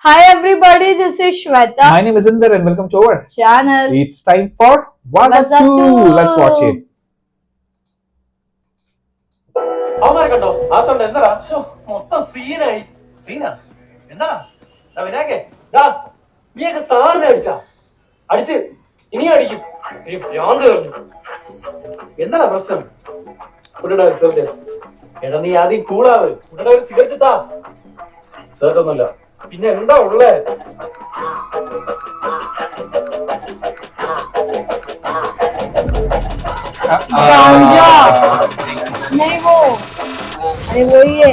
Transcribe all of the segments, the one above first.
Hi everybody, this is Shweta. My name is Inder and welcome to our channel. It's time for Wazatu. Let's watch it. അവന്മാരെ കണ്ടോ ആത്തോണ്ട് എന്താടാ മൊത്തം സീനായി സീനാ എന്താടാ വിനായകേ നീയൊക്കെ സാറിനെ അടിച്ച് ഇനിയും അടിക്കും ഭ്രാന്ത് പറഞ്ഞു എന്താടാ പ്രശ്നം കുട്ടിയുടെ ഒരു സിഗരറ്റ് എടാ നീ ആദ്യം കൂളാവ് കുട്ടിയുടെ ഒരു സിഗരറ്റ് താ സിഗരറ്റ് ഒന്നുമല്ല പിന്നെ എന്താ ഉള്ളേ नहीं वो अरे वही है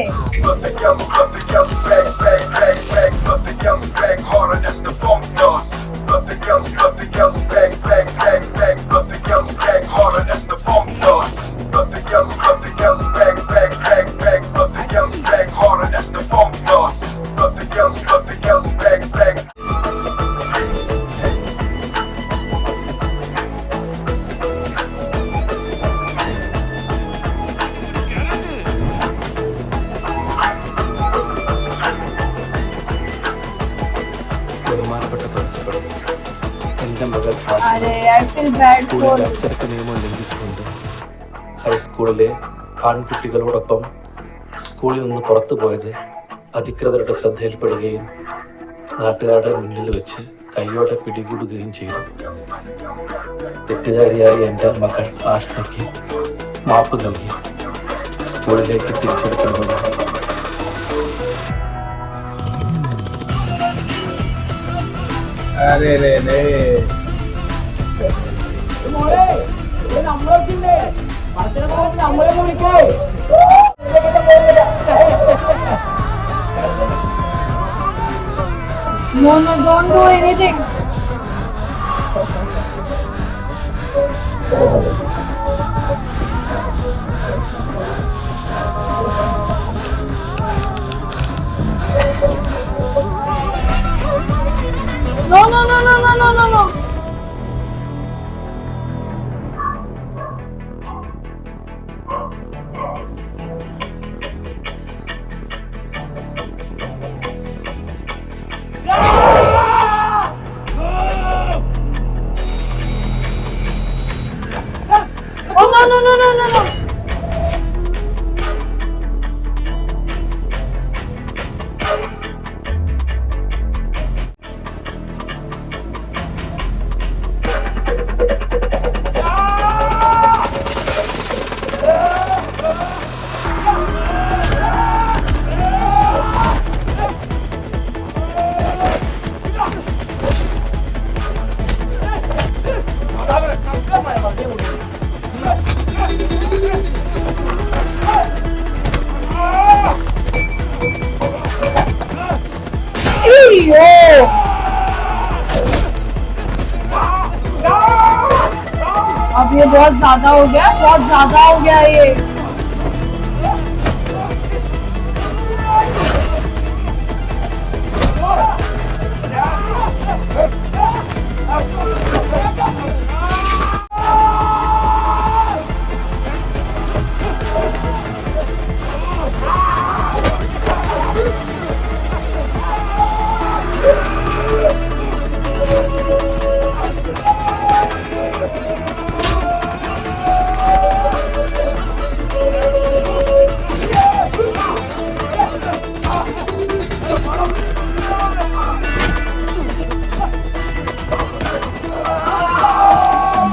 ബഹുമാനപ്പെട്ട പ്രിൻസിപ്പൽ എൻ്റെ മകൾ അച്ചടക്ക നിയമം ലംഘിച്ചുകൊണ്ട് ഹൈസ്കൂളിലെ ആൺകുട്ടികളോടൊപ്പം സ്കൂളിൽ നിന്ന് പുറത്തു പോയത് അധികൃതരുടെ ശ്രദ്ധയിൽപ്പെടുകയും നാട്ടുകാരുടെ മുന്നിൽ വെച്ച് കൈയോടെ പിടികൂടുകയും ചെയ്തു. തെറ്റുകാരിയായ എൻ്റെ മകൾ ആഷ്ണയ്ക്ക് മാപ്പ് നൽകി സ്കൂളിലേക്ക് തിരിച്ചെടുക്കുന്നതാണ്. No, don't do anything. No. No. अब ये बहुत ज्यादा हो गया ये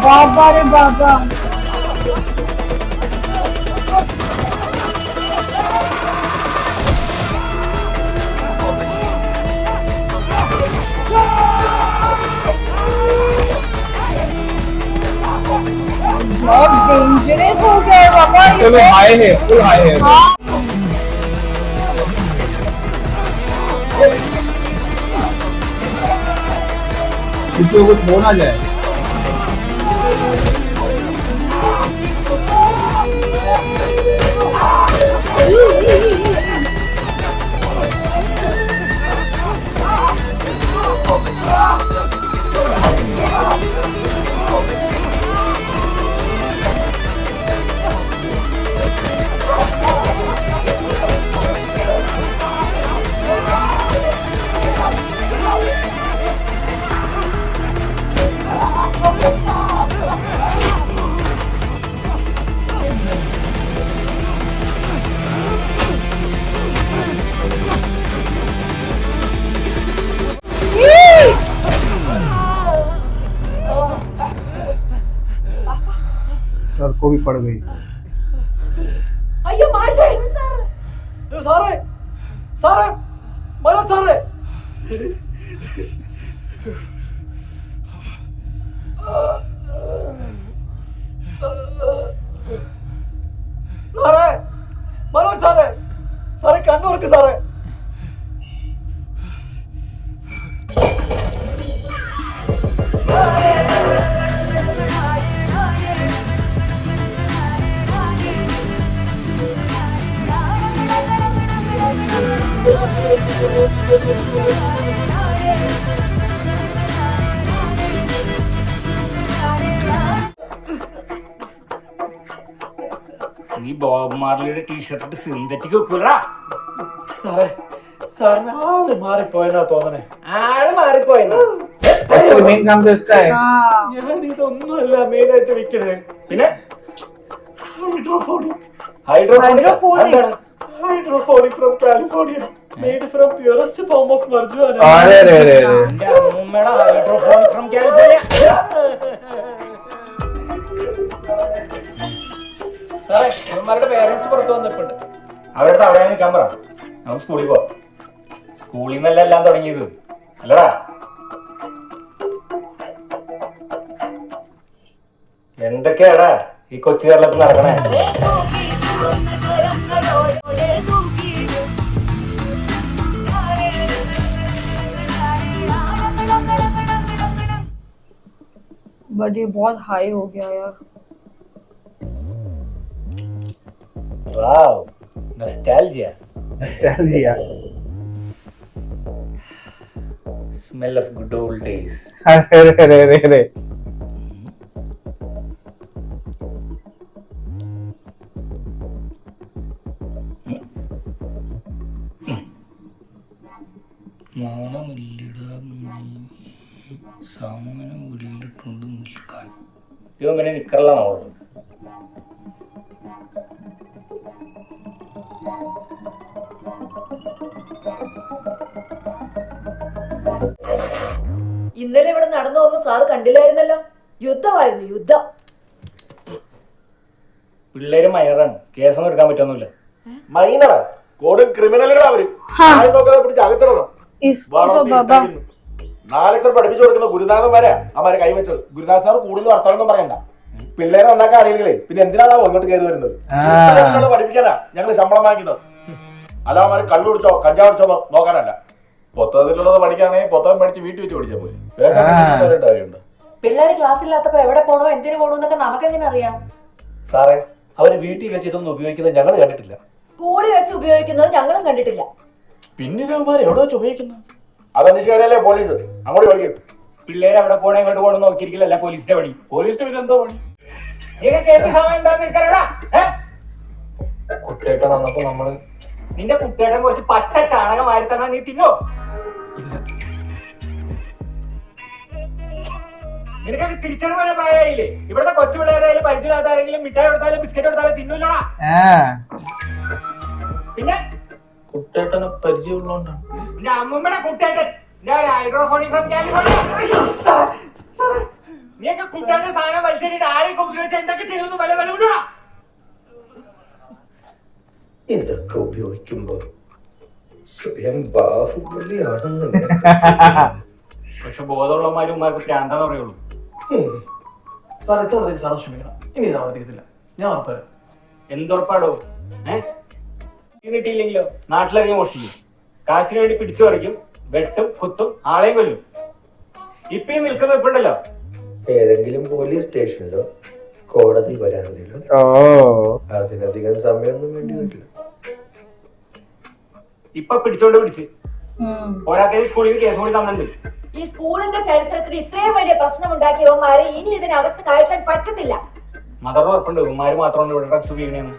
बाबा रे बाबा बहुत डेंजरस हो गया है बाबा ये चलो हाई है फुल हाई है किसी को कुछ हो ना जाए को भी पड़ गई। അയ്യോ മാഷേ സാറേ സാറേ മനോ സാറേ സാറേ മനോ സാറേ സാറേ കണ്ണുറക്ക് സാറേ നീ ബോബ് മാർലിയുടെ ടീഷർട്ട് ഇട്ട് സിന്തറ്റിക് വെക്കൂലടാ. സാറേ സാറിന് ആള് മാറിപ്പോയെന്നാ തോന്നണേ ആള് മാറിപ്പോയെന്ന്. Actually main काम तो इसका है। ഞാൻ ഇതൊന്നുമല്ല മെയിൻ ആയിട്ട് വിൽക്കണേ പിന്നെ hydroponic hydroponic hydroponic from California made from purest form of marijuana अरे अरे अरे अरे। എന്റെ അമ്മൂമ്മയുടെ ഹൈഡ്രോഫോണിക് ഫ്രം കാലിഫോർണിയ. സാറേ അവന്മാരുടെ പേരൻസ് പുറത്തു വന്നിട്ടുണ്ട്. അവരുടെ അവിടെ നിൽക്കാൻ പറ. നമുക്ക് സ്കൂളിൽ പോവാം. സ്കൂളിൽ നിന്നല്ല എല്ലാം തുടങ്ങിയത് അല്ലടാ. എന്തൊക്കെയാടാ ഈ കൊച്ചു കേരളത്തിൽ നടക്കണേ? बट ये बहुत हाई हो गया यार. Wow, nostalgia. Nostalgia. Smell of good old days. अरे अरे अरे अरे। സാമനം ഉള്ളിലിട്ടുണ്ട് നിൽക്കാൻ. ഇത് അങ്ങനെ നിക്കറിലാണോ ഉള്ളത്? ഇന്നലെ ഇവിടെ നടന്നു വന്ന് സാറ് കണ്ടില്ലായിരുന്നല്ലോ. യുദ്ധമായിരുന്നു, യുദ്ധം. പിള്ളേര് മൈനറാണ്, കേസൊന്നും എടുക്കാൻ പറ്റൊന്നുമില്ല. മൈനറാ കൊടും ക്രിമിനലുകൾ അവര് ആരും നോക്കാതെ പിടിച്ച് അകത്തിടണം. इसको तो बाबा 4 ലക്ഷം പഠിപ്പിച്ചു കൊടുക്കുന്ന ഗുരുനാഥന്മാരാ അവരെ കൈവച്ചത്. ഗുരുനാഥ് സാർ കൂടുതൽ വർത്തമാനം പറയണ്ട. പിള്ളേരെ നന്നാക്കാൻ അറിയില്ലേ പിന്നെ എന്തിനാണോ ഇങ്ങോട്ട് കയറി വരുന്നത്? പഠിപ്പിക്കാനാ ഞങ്ങള് ശമ്പളം വാങ്ങിക്കുന്നത്. അല്ല അവന്മാര് കള്ളു കുടിച്ചോ കഞ്ചാവ് കുടിച്ചോ നോക്കാനല്ല. പുസ്തകത്തിലുള്ളത് പഠിക്കുകയാണെങ്കിൽ പുസ്തകം പഠിച്ച് വീട്ടിൽ വെച്ച് പഠിച്ചാൽ പോലെ കാര്യമുണ്ട്. പിള്ളേര് ക്ലാസ്സില്ലാത്തപ്പോ എവിടെ പോണോ എന്തിനു പോണോ എന്നൊക്കെ നമുക്കെങ്ങനെ അറിയാം? സാറേ അവര് വീട്ടിൽ വെച്ച് ഇതൊന്നും ഉപയോഗിക്കുന്നത് ഞങ്ങൾ കണ്ടിട്ടില്ല. സ്കൂളിൽ വെച്ച് ഉപയോഗിക്കുന്നത് ഞങ്ങളും കണ്ടിട്ടില്ല. പിന്നെ ഇതവന്മാർ എവിടെ വെച്ച് ഉപയോഗിക്കുന്നത്? അതന്വേഷിക്കാനല്ലേ പോലീസ് അങ്ങോട്ട് ചോദിക്കും. പിള്ളേര് അവിടെ പോണേ ഇങ്ങോട്ട് പോകണം നോക്കിയിരിക്കില്ല പോലീസിന്റെ പണി. പോലീസിന് പിന്നെ എന്താ പണി? കുട്ടേട്ടൻ വന്നപ്പോ നമ്മള് നിന്റെ കുട്ടിയേട്ടൻ കുറച്ച് പച്ച ചാണകം വാരി തന്നാ നീ തിന്നോ? ഇല്ല നിനക്കൊക്കെ തിരിച്ചറിവ് പ്രായമായില്ലേ? ഇവിടുത്തെ കൊച്ചു പിള്ളേരായാലും പരിചയമില്ലാത്ത ആരെങ്കിലും മിഠായി കൊടുത്താലും ബിസ്ക്കറ്റ് കൊടുത്താലും തിന്നൂല്ലടാ. പിന്നെ കുട്ടേട്ടനെ പരിചയമുള്ളതുകൊണ്ടാണ്. നിന്റെ അമ്മൂമ്മയുടെ കുട്ടിയേട്ടൻ ഹൈഡ്രോഫോണിക് ഫ്രം കാലിഫോർണിയ. നീയൊക്കെ കുട്ടിയുടെ സാധനം വലിച്ചിട്ട് ആരെയൊക്കെ ഉപയോഗിച്ച് എന്തൊക്കെ ചെയ്തു വല്ല വല്ല വിടുക. ഇതൊക്കെ ഉപയോഗിക്കുമ്പോ സ്വയം ബാഹുബലിയാണെന്ന് പക്ഷെ ബോധമുള്ളമാരും ഉമ്മാർക്ക് പ്രാന്താന്ന് പറയുള്ളൂ. സാർ ഇത്തോടത്തേക്ക് സാർ ക്ഷമിക്കണം. ഇനി ഇത് ആവർത്തിക്കത്തില്ല. ഞാൻ ഉറപ്പുവരാം. എന്തുറപ്പാടോ? കിട്ടിയില്ലെങ്കിലോ നാട്ടിലിറങ്ങി മോഷിക്കും, കാശിന് വേണ്ടി പിടിച്ചു പറിക്കും, വെട്ടും കുത്തും ആളെയും കൊല്ലും. ഇപ്പൊ ഈ നിൽക്കുന്ന ഇപ്പുണ്ടല്ലോ ഏതെങ്കിലും പോലീസ് സ്റ്റേഷനിലോ കോടതി വരാന്തയിലോ അതിനധികം സമയമൊന്നും വേണ്ടി വരില്ല. ഇപ്പൊ പിടിച്ചോണ്ട് പിടിച്ച് പോരാത്തേ സ്കൂളിൽ നിന്ന് കേസ് കൂടി തന്നിട്ടുണ്ട്. ഈ സ്കൂളിന്റെ ചരിത്രത്തിൽ ഇത്രയും വലിയ പ്രശ്നം ഉണ്ടാക്കിയവന്മാരെ ഇനി ഇതിനകത്ത് കയറ്റാൻ പറ്റത്തില്ല. മദർ ഉറപ്പുണ്ട് ഉമ്മാര് മാത്രമാണ് ഇവിടെ ഡ്രഗ്സ് ഉപയോഗിക്കണെന്ന്.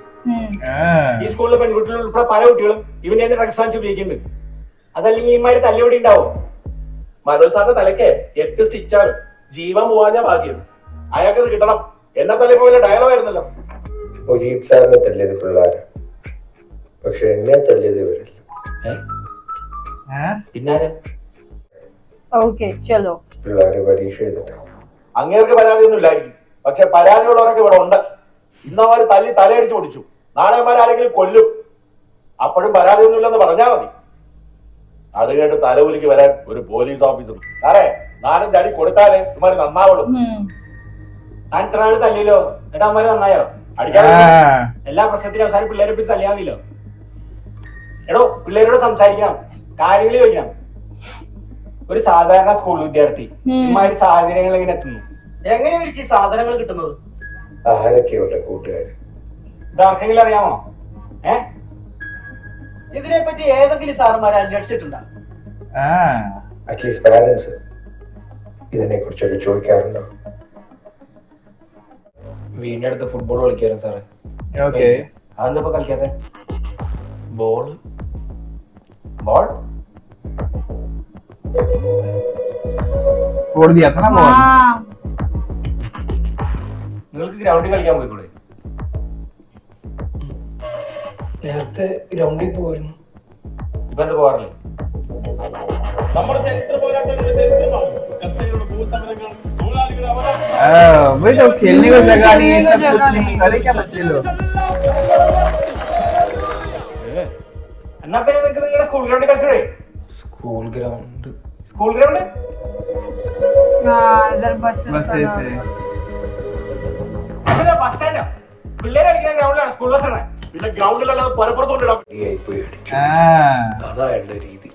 ഈ സ്കൂളിലെ പെൺകുട്ടികൾ ഉൾപ്പെടെ പല കുട്ടികളും ഇവന്റെ ഡ്രഗ്സ് വാങ്ങിച്ച് ഉപയോഗിക്കുന്നുണ്ട്. അതല്ലെങ്കിൽ ഇമാര് തല്ലുപടി ഉണ്ടാവും. മനോജ് സാറിന്റെ തലയ്ക്ക് 8 സ്റ്റിച്ചാണ്. ജീവൻ പോവാഞ്ഞ ഭാഗ്യം. അയാൾക്കത് കിട്ടണം. എന്നെ തല്ലിപ്പോ വലിയ ഡയലോഗ് ആയിരുന്നല്ലോ. മുജീബ് സാറിനെ തല്ലിയത് പിള്ളേരാ, പക്ഷെ എന്നെ തല്ലിയത് ഇവരല്ല. പിന്നാരെ ओके चलो. പിള്ളേര് പരീക്ഷ എഴുതിട്ടാ. അങ്ങേർക്ക് പരാതിയൊന്നും ഇല്ലായിരിക്കും, പക്ഷെ പരാതിയുള്ളവരൊക്കെ ഇവിടെ ഉണ്ട്. ഇന്നമാര് തല്ലി തലയടിച്ച് ഓടിച്ചു, നാളെമാർ ആരെങ്കിലും കൊല്ലും. അപ്പോഴും പരാതിയൊന്നുമില്ലെന്ന് പറഞ്ഞാൽ മതി. അത് കേട്ട് തലകുലിക്ക് വരാൻ ഒരു പോലീസ് ഓഫീസർ. സാറേ 4-5 അടി കൊടുത്താലേ ഇമാര് നന്നാവുള്ളൂ. താൻ ഇത്ര നാള് തല്ലിയല്ലോ, എന്നിട്ട് അമ്മമാര് നന്നായോ? അടിക്കാതെ എല്ലാ പ്രശ്നത്തിനും അവസാനം പിള്ളേരെ പിടിച്ച് തല്ലിയാൽ മതിയല്ലോ. എടോ, പിള്ളേരോട് സംസാരിക്കണം, കാര്യങ്ങൾ ചോദിക്കണം. ഒരു സാധാരണ സ്കൂൾ വിദ്യാർത്ഥി ഇമാതിരി സാഹചര്യങ്ങൾ എങ്ങനെ എത്തുന്നു? എങ്ങനെ ഇവർക്ക് ഈ സാധനങ്ങൾ കിട്ടുന്നത്? ആരൊക്കെ അവരുടെ കൂട്ടുകാര്? ഇതാർക്കെങ്കിലും അറിയാമോ? ഇതിനെപ്പറ്റി ഏതെങ്കിലും സാറുമാരെ അന്വേഷിച്ചിട്ടുണ്ടോ? അറ്റ്ലീസ്റ്റ് പാരന്റ്സ് ഇതിനെ കുറിച്ചൊക്കെ ചോദിക്കാറുണ്ടോ? വീടിന്റെ അടുത്ത് ഫുട്ബോൾ കളിക്കായിരുന്നു സാറേ. അതെന്താ ഇപ്പൊ കളിക്കാതെ? ബോൾ നിങ്ങൾക്ക് ഗ്രൗണ്ടിൽ കളിക്കാൻ പോയിക്കൂടെ? നേരത്തെ ഗ്രൗണ്ടിൽ പോയിരുന്നു. ഇപ്പൊ എന്താ പോകാറില്ലേ? നമ്മുടെ ചരിത്ര പോരാട്ടങ്ങളുടെ ചരിത്രമാണ് കർഷകരുടെ ഭൂസമരങ്ങൾ, തൊഴിലാളികളുടെ അവകാശം. खेलने को जगह नहीं है, सब कुछ नहीं करे क्या बच्चे लोग? എന്നാ പിന്നെ നിങ്ങൾക്ക് നിങ്ങളുടെ സ്കൂൾ ഗ്രൗണ്ടിൽ കളിച്ചൂടെ? സ്കൂൾ ഗ്രൗണ്ട് इधर बस ബസ് സ്റ്റാൻഡോ? പിള്ളേര് കളിക്കുന്ന ഗ്രൗണ്ടിലാണ് സ്കൂൾ ബസ് ഇടാൻ. പിന്നെ ഗ്രൗണ്ടിലല്ലാതെ പരപ്പുറത്തോണ്ടിടാം. പോയി അടിച്ചു. അതാ എന്റെ രീതി.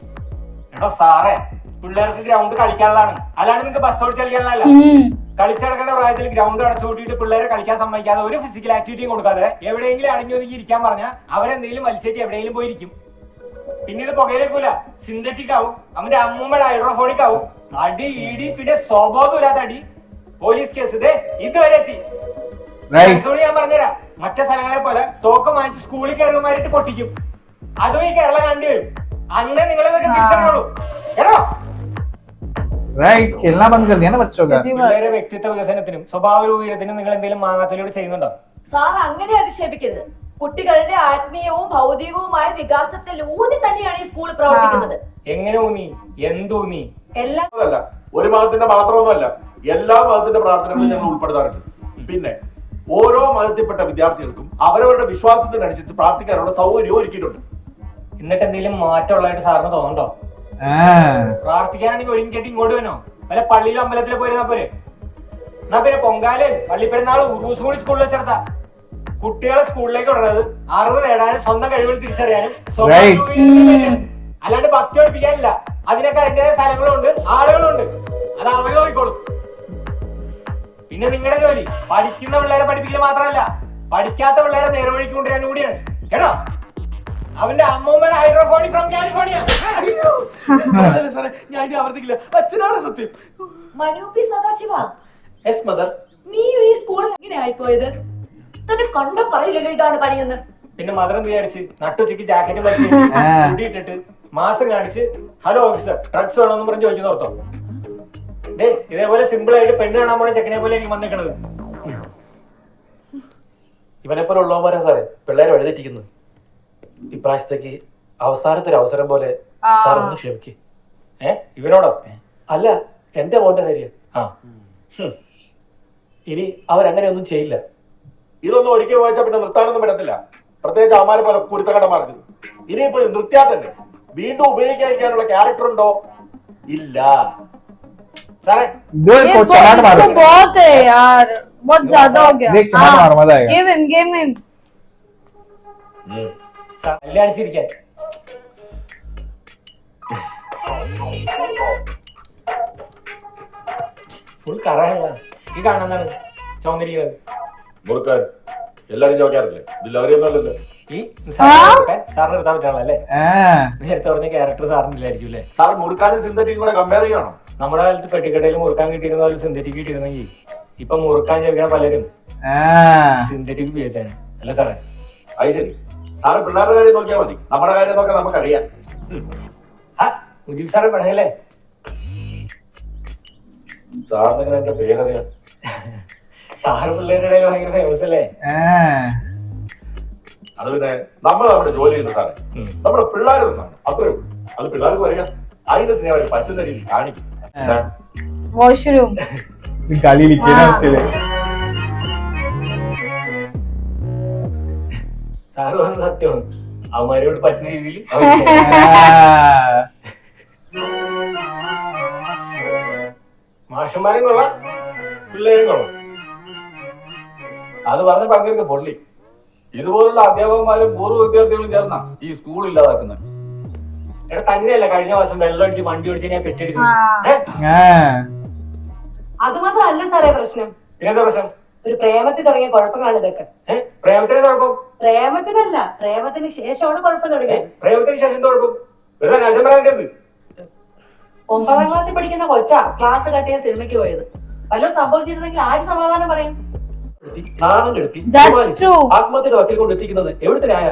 എടോ സാറേ, പിള്ളേർക്ക് ഗ്രൗണ്ട് കളിക്കാനുള്ളതാണ്, അല്ലാണ്ട് നിങ്ങൾക്ക് ബസ് ഓടിച്ച് കളിക്കാനുള്ളതല്ല. കളിച്ചിടക്കേണ്ട പ്രായത്തിൽ ഗ്രൗണ്ട് അടച്ചു കൂട്ടിയിട്ട് പിള്ളേരെ കളിക്കാൻ സമ്മതിക്കാതെ ഒരു ഫിസിക്കൽ ആക്ടിവിറ്റിയും കൊടുക്കാതെ എവിടെയെങ്കിലും അടങ്ങി ഒതുക്കി ഇരിക്കാൻ പറഞ്ഞാൽ അവരെന്തെങ്കിലും വലിച്ചേച്ച് എവിടെയെങ്കിലും പോയിരിക്കും. പിന്നെ ഇത് പുകയിലേക്കൂല, സിന്തറ്റിക് ആവും, അവന്റെ അമ്മൂമ്മയുടെ ഹൈഡ്രോഫോണിക് ആവും. അടി ഇടി പിന്നെ സ്വബോധമില്ലാത്ത അടി, പോലീസ് കേസ് ഇതുവരെ എത്തി. ഞാൻ പറഞ്ഞുതരാം, മറ്റേ സ്ഥലങ്ങളെ പോലെ തോക്ക് വാങ്ങിച്ച് സ്കൂളിൽ കയറുമായിട്ട് പൊട്ടിക്കും. അതും ഈ കേരളം കണ്ടുവരും. അന്നേ നിങ്ങളെ തിരിച്ചറിയുള്ളൂ. കേട്ടോ? खेलना बंद कर दिया ना बच्चों का. പിള്ളേരെ വ്യക്തിത്വ വികസനത്തിനും സ്വഭാവ രൂപീകരണത്തിനും നിങ്ങൾ എന്തെങ്കിലും മാങ്ങാത്തലൂടെ ചെയ്യുന്നുണ്ടോ? സാർ അങ്ങനെ അധിക്ഷേപിക്കരുത്. കുട്ടികളുടെ ആത്മീയവും ഭൗതികവുമായ വികാസത്തിൽ ഊന്നി തന്നെയാണ് ഈ സ്കൂൾ പ്രവർത്തിക്കുന്നത്. എങ്ങനെ ഊന്നി? എന്തൂന്നി? എല്ലാം ഒരു മതത്തിന്റെ മാത്രമൊന്നുമല്ല, എല്ലാ മതത്തിന്റെ പ്രാർത്ഥനകളും ഞങ്ങൾ ഉൾപ്പെടുത്താറുണ്ട്. പിന്നെ ഓരോ മതത്തിൽപ്പെട്ട വിദ്യാർത്ഥികൾക്കും അവരവരുടെ വിശ്വാസത്തിനനുസരിച്ച് പ്രാർത്ഥിക്കാനുള്ള സൗകര്യവും ഒരുക്കിയിട്ടുണ്ട്. എന്നിട്ട് എന്തെങ്കിലും മാറ്റമുള്ളതായിട്ട് സാറിന് തോന്നുന്നുണ്ടോ? പ്രാർത്ഥിക്കാനാണെങ്കിൽ ഒരുങ്ങിട്ട് ഇങ്ങോട്ട് വന്നോ, വല്ല പള്ളിയിലും അമ്പലത്തിലും പോയിരുന്നാ പോരെ. എന്നാ പിന്നെ പൊങ്കാലയും പള്ളിപ്പെരുന്നാളും ഉറൂസ് കൂടി സ്കൂളിൽ വെച്ചെടുത്താ കുട്ടികളെ സ്കൂളിലേക്ക് വിടുന്നത് അറിവ് നേടാനും സ്വന്തം കഴിവുകൾ തിരിച്ചറിയാനും അല്ലാണ്ട് ഭക്തി പഠിപ്പിക്കാനില്ല. അതിനൊക്കെ അതിന്റെ സ്ഥലങ്ങളുണ്ട്, ആളുകളുണ്ട്, അത് അവര് നോക്കിക്കോളും. പിന്നെ നിങ്ങളുടെ ജോലി പഠിക്കുന്ന പിള്ളേരെ പഠിപ്പിക്കൽ മാത്രമല്ല, പഠിക്കാത്ത പിള്ളേരെ നേർവഴിക്ക് കൊണ്ടുവരാനും കൂടിയാണ്. കേട്ടോ? അവന്റെ അമ്മൂമ്മയുടെ ഹൈഡ്രോഫോണിക് ഫ്രം കാലിഫോർണിയ. സാറേ, ഞാൻ ഇനി ആവർത്തിക്കില്ല. അച്ഛനാണ് സത്യം. മനൂപി സദാശിവ, യെസ് മദർ. നീ ഈ സ്കൂളിൽ എങ്ങനെ ആയിപ്പോയത്? തന്നെ കണ്ടോ പറയില്ലല്ലോ ഇതാണ് പണിയെന്ന്. പിന്നെ മദർ എന്ത് വിചാരിച്ച് നട്ടുച്ചയ്ക്ക് ജാക്കറ്റ് വലിച്ച് കൂടിയിട്ടിട്ട് മാസം കാണിച്ച് ഹലോ ഓഫീസർ ഡ്രഗ്സ് വേണമെന്ന് പറഞ്ഞ് ചോദിച്ചു നോർത്തോ? ഇതേപോലെ സിമ്പിൾ ആയിട്ട് പെണ്ണ് കാണാൻ പോണ ചെക്കനെ പോലെ എനിക്ക് വന്നിക്കണത്. ഇവനെപ്പോലെ ഉള്ളവന്മാരാ സാറേ പിള്ളേരെ വഴിതെറ്റിക്കുന്നത്. ഇപ്രാവശ്യത്തേക്ക് അവസാനത്തെ ഒരു അവസരം പോലെ സാർ ഒന്ന് ക്ഷമിക്ക്. ഇവനോടോ? അല്ല, എന്റെ മോന്റെ കാര്യം. ഇനി അവരങ്ങനെ ഒന്നും ചെയ്യില്ല. ഇതൊന്നും ഒരിക്കൽ വായിച്ചാൽ പിന്നെ നിർത്താനൊന്നും പറ്റത്തില്ല, പ്രത്യേകിച്ച് അമാരെ പോലെ കുരുത്തകടന്മാർക്ക്. ഇനിയിപ്പോ നിർത്തിയാൽ തന്നെ വീണ്ടും ഉപയോഗിക്കാതിരിക്കാനുള്ള ക്യാരക്ടർ ഉണ്ടോ? ഇല്ല. സാറേ बहुत है यार, बहुत ज्यादा हो गया. देख चमाट मारो, मजा आएगा. गेम इन കല്യാണിച്ചിരിക്കാൻ ഫുൾ കറയുള്ള ഈ കാണുന്നതാണ് ചോന്നിരിക്കുന്നത്. മുറുക്കാൻ എല്ലാരും ചോദിക്കാറില്ലേ? ഇതിലവരെയൊന്നുമല്ലല്ലോ. ഈ സാറിന് എടുത്താൻ പറ്റാളല്ലേ? നേരത്തെ പറഞ്ഞ ക്യാരക്ടർ സാറിനില്ലായിരിക്കും അല്ലേ? സാർ മുറുക്കാനും സിന്തറ്റിക്കും കൂടെ കമ്പയർ ചെയ്യണോ? നമ്മുടെ കാലത്ത് പെട്ടിക്കടയിൽ മുറുക്കാൻ കിട്ടിയിരുന്ന പോലെ സിന്തറ്റിക് കിട്ടിയിരുന്നെങ്കിൽ ഇപ്പൊ മുറുക്കാൻ ചോദിക്കണ പലരും സിന്തറ്റിക് ഉപയോഗിച്ചാണ് അല്ല സാറേ? അത് ശരി. സാറ് പിള്ളേരുടെ കാര്യം നോക്കിയാൽ മതി, നമ്മുടെ കാര്യം നോക്കാൻ നമുക്കറിയാം. മുജീബ് സാറ് പണയല്ലേ? സാറിന് എന്റെ പേരറിയാം. സാറ് പിള്ളേരുടെ ഇടയിൽ ഭയങ്കര ഫേമസ് അല്ലേ? അത് പിന്നെ നമ്മൾ നമ്മുടെ ജോലി ചെയ്യുന്നു സാറേ, നമ്മുടെ പിള്ളേർ നിന്നാണ്, അത്രേ ഉള്ളൂ. അത് പിള്ളേർക്കും അറിയാം. അതിന്റെ സ്നേഹം അവർ പറ്റുന്ന രീതി കാണിക്കും. वॉशरूम गाली लिखी है ना उसके लिए. സാറ് പറഞ്ഞത് സത്യമാണ്. അവന്മാരോട് പറ്റുന്ന രീതിയിൽ മാഷന്മാരും കൊള്ളാം, പിള്ളേരും കൊള്ളാം. അത് പറഞ്ഞ പങ്കെടുക്ക പൊള്ളി. ഇതുപോലുള്ള അധ്യാപകന്മാരും പൂർവ്വ വിദ്യാർത്ഥികളും ചേർന്ന ഈ സ്കൂൾ ഇല്ലാതാക്കുന്നത്. എടാ തന്നെയല്ല കഴിഞ്ഞ മാസം വെള്ളം അടിച്ച് വണ്ടി ഓടിച്ച് ഞാൻ പെറ്റടിച്ചു. അത് മാത്രമല്ല സാറേ പ്രശ്നം. പിന്നെന്താ പ്രശ്നം? ഒരു പ്രേമത്തിൽ തുടങ്ങിയ കുഴപ്പങ്ങളാണ് ഇതൊക്കെ. പ്രേമത്തിന് കുഴപ്പം? പ്രേമത്തിനല്ല, പ്രേമത്തിന് ശേഷമാണ് കുഴപ്പം തുടങ്ങിയത്. പ്രേമത്തിന് ശേഷം കുഴപ്പം? വെറുതെ അനാവശ്യം പറയാൻ കരുത്. 9ാം ക്ലാസ്സിൽ പഠിക്കുന്ന കൊച്ചാ ക്ലാസ് കട്ട് ചെയ്ത് സിനിമയ്ക്ക് പോയത്. വല്ലതും സംഭവിച്ചിരുന്നെങ്കിൽ ആര് സമാധാനം പറയും? That's true. ആത്മഹത്യയുടെ വക്കിൽ കൊണ്ട് എത്തിക്കുന്നത് എവിടുത്തെ ന്യായ?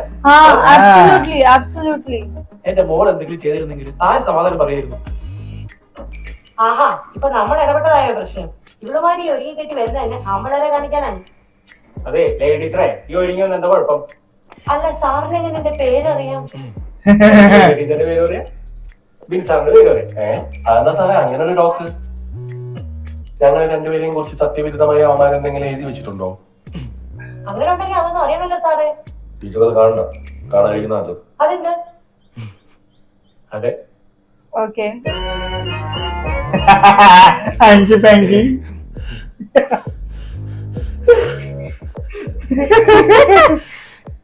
Absolutely, absolutely. എന്റെ മോൾ എന്തെങ്കിലും ചെയ്തിരുന്നെങ്കിൽ ആര് സമാധാനം പറയായിരുന്നു? ആഹാ, ഇപ്പൊ നമ്മൾ ഇടപെട്ടതായ പ്രശ്നം. ഇവിടെമാരി ഒരുങ്ങി കെട്ടി വരുന്ന തന്നെ നമ്മളെ കാണിക്കാനാണ്. അതെ ലേഡീസറെ, ഈ ഒരുങ്ങി വന്ന എന്താ കുഴപ്പം? അല്ല സാറിന് എങ്ങനെ എന്റെ പേരറിയാം? ലേഡീസിന്റെ പേര് പറയാ, ബിൻ സാറിന്റെ പേര് പറയാ. അതെന്താ സാറേ അങ്ങനെ ഒരു ടോക്ക്? ഞങ്ങൾ രണ്ടുപേരെയും കുറിച്ച് സത്യവിരുദ്ധമായ അവന്മാരെന്തെങ്കിലും എഴുതി വെച്ചിട്ടുണ്ടോ? അങ്ങനെ ഉണ്ടെങ്കിൽ അതൊന്നും അറിയണല്ലോ സാറേ. ടീച്ചർ അത് കാണണ്ട, കാണാതിരിക്കുന്ന നല്ലത്. അതെന്ത്? അതെ Okay. Hanky panky.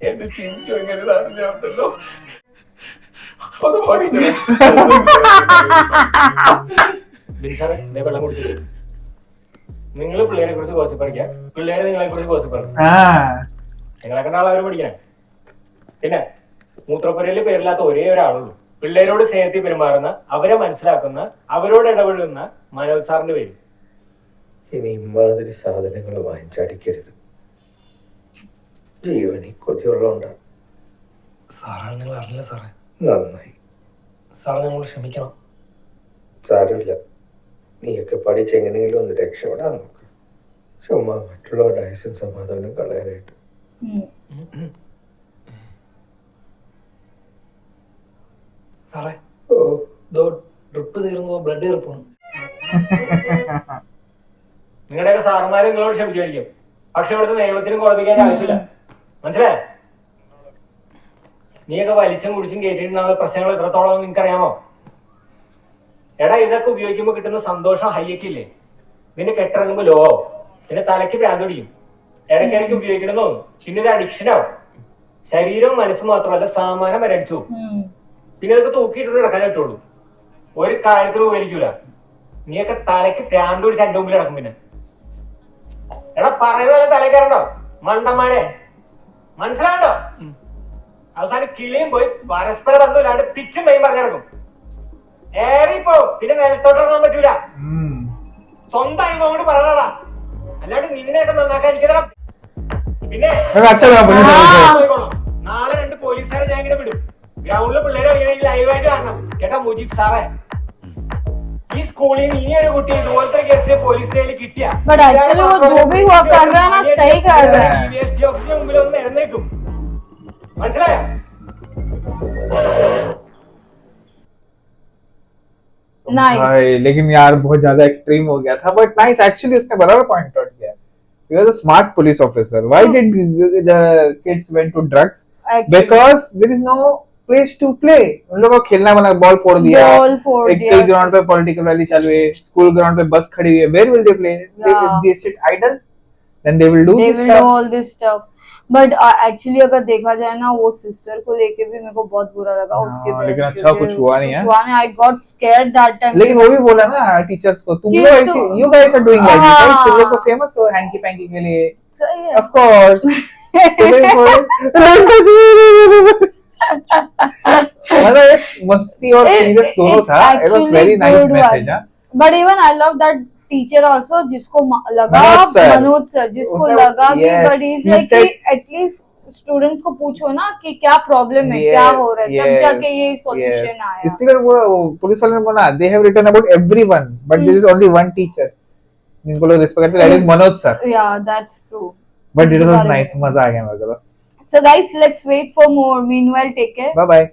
എന്റെ ചിഞ്ചു എങ്ങനെ അറിഞ്ഞാണ്ടല്ലോ. ബിൻ സാറേ, ദേ വെള്ളം കുടിച്ചിട്ട് നിങ്ങൾ പിള്ളേരെ കുറിച്ച് ഗോസിപ്പ് പഠിക്കാം, പിള്ളേരെ നിങ്ങളെ കുറിച്ച് ഗോസിപ്പ് പഠിക്കും. നിങ്ങളൊക്കെ നാളെ അവർ പഠിക്കണേ. പിന്നെ മൂത്രപ്പുരയിൽ പേരില്ലാത്ത ഒരേ ഒരാളുള്ളൂ, പിള്ളേരോട് സ്നേഹത്തിൽ പെരുമാറുന്ന, അവരെ മനസ്സിലാക്കുന്ന, അവരോട് ഇടപെടുന്ന മനോജ് സാറിന്റെ പേര്. ഇനി ഇമാതിരി സാധനങ്ങൾ വാങ്ങിച്ചടിക്കരുത്. ജീവനി കൊതിയുള്ളോണ്ടാ. സാറാണ് നിങ്ങൾ അറിയില്ല സാറേ. നന്നായി. സാറ് ഞങ്ങളോട് ക്ഷമിക്കണം. സാരമില്ല, നീയൊക്കെ പഠിച്ചെങ്ങനെങ്കിലും ഒന്ന് രക്ഷപ്പെടാൻ നോക്ക്. ചുമ്മാ മറ്റുള്ളവരുടെ ആയുസും സമാധാനം കളയാനായിട്ട്. സാറേ, ഓ, ഡ്രിപ്പ് തീർന്നോ? ബ്ലഡ് തീർക്കണം. നിങ്ങളുടെയൊക്കെ സാറുമാര് നിങ്ങളോട് ക്ഷമിക്കുമായിരിക്കും, പക്ഷെ ഇവിടുത്തെ നിയമത്തിനും കോടതിക്കാൻ ആവശ്യമില്ല. മനസ്സിലായ? നീയൊക്കെ വലിച്ചും കുടിച്ചും കയറ്റിയിട്ടുണ്ടാകുന്ന പ്രശ്നങ്ങൾ എത്രത്തോളം നിനക്കറിയാമോ? എടാ, ഇതൊക്കെ ഉപയോഗിക്കുമ്പോൾ കിട്ടുന്ന സന്തോഷം ഹയ്യക്കില്ലേ? നിന്നെ കെട്ടിറങ്ങുമ്പോൾ ലോ ആവും, പിന്നെ തലയ്ക്ക് ഭ്രാന്ത് പിടിക്കും, ഇടയ്ക്കിടയ്ക്ക് ഉപയോഗിക്കണമെന്ന് തോന്നും, പിന്നെ ഇത് അഡിക്ഷൻ ആവും. ശരീരവും മനസ്സും മാത്രമല്ല സാമാനം വരെ അടിച്ചു പോകും. പിന്നെ ഇതൊക്കെ തൂക്കിയിട്ടുണ്ട് നടക്കാൻ പറ്റുള്ളൂ, ഒരു കാര്യത്തിലും ഉപകരിക്കൂല. നീയൊക്കെ തലയ്ക്ക് ഭ്രാന്ത് പിടിച്ച് എന്റെ മുമ്പിൽ നടക്കും. പിന്നെ എടാ പറയുന്നതല്ല തലയിൽ കയറണ്ടോ മണ്ടന്മാരെ, മനസ്സിലാവണ്ടോ? അവസാനം കിളിയും പോയി പരസ്പര ബന്ധമില്ലാണ്ട് പിച്ചും മെയും പറഞ്ഞു നടക്കും. ഏറിപ്പോ പിന്നെ നിലത്തോട്ട് ഇറങ്ങാൻ പറ്റൂല. സ്വന്തമായി അങ്ങോട്ട് പറയണടാ, അല്ലാണ്ട് നിന്നെയൊക്കെ നന്നാക്കാൻ എനിക്ക് തരാം. പിന്നെ നാളെ 2 പോലീസുകാരെ ഞാൻ ഇങ്ങനെ വിടും. ഗ്രൗണ്ടിൽ പിള്ളേരെ കളിക്കണമെങ്കിൽ ലൈവായിട്ട് കാണണം കേട്ടാ മുജീബ് സാറേ. ഈ സ്കൂളിൽ നിന്ന് ഇനി ഒരു കുട്ടി ഇതുപോലത്തെ കേസിൽ പോലീസുകാരിൽ കിട്ടിയ ഓഫീസിന് മുമ്പിൽ ഒന്ന് ഇറന്നേക്കും. മനസ്സിലായോ? लेकिन यार बहुत ज्यादा एक्सट्रीम हो गया था, बट नाइस एक्चुअली उसने बराबर पॉइंट आउट किया. He was a smart police officer. Why did the kids went to drugs? Because there is no place to play. उन लोगों को खेलना वाला बॉल फोड़ दिया, एक ग्राउंड पे पॉलिटिकल रैली चालू है, स्कूल ग्राउंड पे बस खड़ी हुई है, where will they play? If they sit idle, then they will do all this stuff. But actually अगर देखा जाए ना, वो सिस्टर को लेके भी मेरे को बहुत बुरा लगा. उसके लेकिन अच्छा कुछ हुआ नहीं है. I got scared that time. लेकिन वो भी बोला ना टीचर्स को, तुम लोग ऐसे, you guys are doing like this, तुम लोग तो फेमस हो हैंकी पैंकी के लिए. Of course. मतलब ये मस्ती और सीरियस दोनों था. It was very nice message. But even I love that teacher also, जिसको लगा मनोज सर, जिसको लगा कि but he's like कि एटलीस्ट स्टूडेंट्स को पूछो ना कि क्या प्रॉब्लम है, क्या हो रहा है, तब जाके ये सॉल्यूशन आया. इसलिए वो पुलिस वाले ने बोला they have written about everyone but there is only one teacher जिनको लोग रिस्पेक्ट करते हैं, that is Manoj sir. Yeah, that's true. But it was nice, मजा आ गया मेरे को. So guys, let's wait for more. Meanwhile, take care. Bye bye.